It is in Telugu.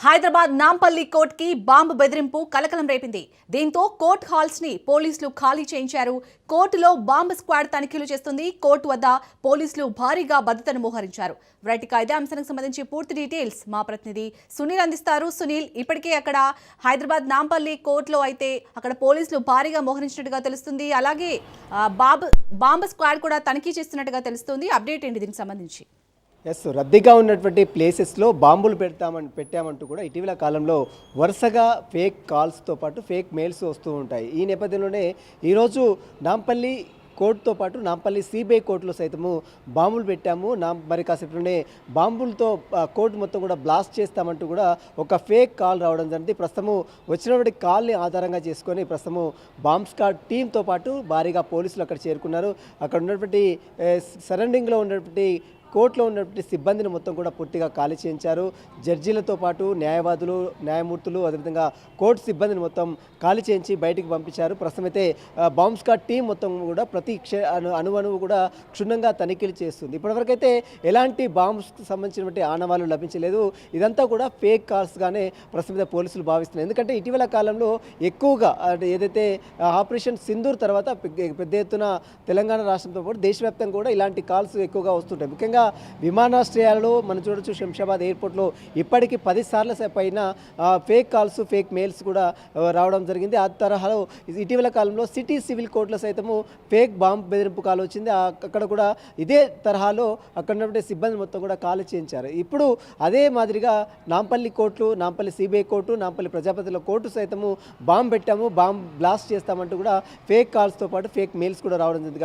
హైదరాబాద్ నాంపల్లి కోర్ట్ కి బాంబు బెదిరింపు కలకలం రేపింది. దీంతో కోర్ట్ హాల్స్ ని పోలీసులు ఖాళీ చేయించారు. కోర్టులో బాంబు స్క్వాడ్ తనిఖీలు చేస్తుంది. కోర్టు వద్ద పోలీసులు భారీగా భద్రతను మోహరించారు. రైట్, ఇదే అంశానికి సంబంధించి పూర్తి డీటెయిల్స్ మా ప్రతినిధి సునీల్ అందిస్తారు. సునీల్, ఇప్పటికే అక్కడ హైదరాబాద్ నాంపల్లి కోర్టులో అయితే అక్కడ పోలీసులు భారీగా మోహరించినట్టుగా తెలుస్తుంది. అలాగే బాంబు స్క్వాడ్ కూడా తనిఖీ చేస్తున్నట్టుగా తెలుస్తుంది. అప్డేట్ ఏంటి దీనికి సంబంధించి? రద్దీగా ఉన్నటువంటి ప్లేసెస్లో బాంబులు పెట్టామంటూ కూడా ఇటీవల కాలంలో వరుసగా ఫేక్ కాల్స్తో పాటు ఫేక్ మెయిల్స్ వస్తూ ఉంటాయి. ఈ నేపథ్యంలోనే ఈరోజు నాంపల్లి కోర్టుతో పాటు నాంపల్లి సిబిఐ కోర్టులో సైతము బాంబులు పెట్టాము, మరి కాసేపులోనే బాంబులతో కోర్టు మొత్తం కూడా బ్లాస్ట్ చేస్తామంటూ కూడా ఒక ఫేక్ కాల్ రావడం జరిగింది. ప్రస్తుతము వచ్చినటువంటి కాల్ని ఆధారంగా చేసుకొని ప్రస్తుతము బాంబ్ స్క్వాడ్ టీంతో పాటు భారీగా పోలీసులు అక్కడ చేరుకున్నారు. అక్కడ ఉన్నటువంటి సరౌండింగ్లో ఉన్నటువంటి కోర్టులో ఉన్నటువంటి సిబ్బందిని మొత్తం కూడా పూర్తిగా ఖాళీ చేయించారు. జడ్జీలతో పాటు న్యాయవాదులు, న్యాయమూర్తులు, అదేవిధంగా కోర్టు సిబ్బందిని మొత్తం ఖాళీ చేయించి బయటికి పంపించారు. ప్రస్తుతమైతే బాంబ్ స్క్వాడ్ టీం మొత్తం కూడా ప్రతి అణువు కూడా క్షుణ్ణంగా తనిఖీలు చేస్తుంది. ఇప్పటివరకైతే ఎలాంటి బాంబ్స్కి సంబంధించినటువంటి ఆనవాళ్ళు లభించలేదు. ఇదంతా కూడా ఫేక్ కాల్స్గానే ప్రస్తుతం పోలీసులు భావిస్తున్నారు. ఎందుకంటే ఇటీవల కాలంలో ఎక్కువగా ఏదైతే ఆపరేషన్ సింధూర్ తర్వాత పెద్ద ఎత్తున తెలంగాణ రాష్ట్రంతో పాటు దేశవ్యాప్తంగా కూడా ఇలాంటి కాల్స్ ఎక్కువగా వస్తుంటాయి. ముఖ్యంగా విమానాశ్రయాలలో మనం చూడొచ్చు, శంషాబాద్ ఎయిర్పోర్ట్లో ఇప్పటికీ 10 సార్ల పైన ఫేక్ కాల్స్, ఫేక్ మెయిల్స్ కూడా రావడం జరిగింది. ఆ తరహాలో ఇటీవల కాలంలో సిటీ సివిల్ కోర్టులో సైతము ఫేక్ బాంబ్ బెదిరింపు కాల్ వచ్చింది. అక్కడ కూడా ఇదే తరహాలో అక్కడ ఉన్నటువంటి సిబ్బంది మొత్తం కూడా కాల్ చేయించారు. ఇప్పుడు అదే మాదిరిగా నాంపల్లి కోర్టులు, నాంపల్లి సిబిఐ కోర్టు, నాంపల్లి ప్రజాపతిల కోర్టు సైతము బాంబ్ పెట్టాము, బాంబ్ బ్లాస్ట్ చేస్తామంటూ కూడా ఫేక్ కాల్స్తో పాటు ఫేక్ మెయిల్స్ కూడా రావడం జరిగింది.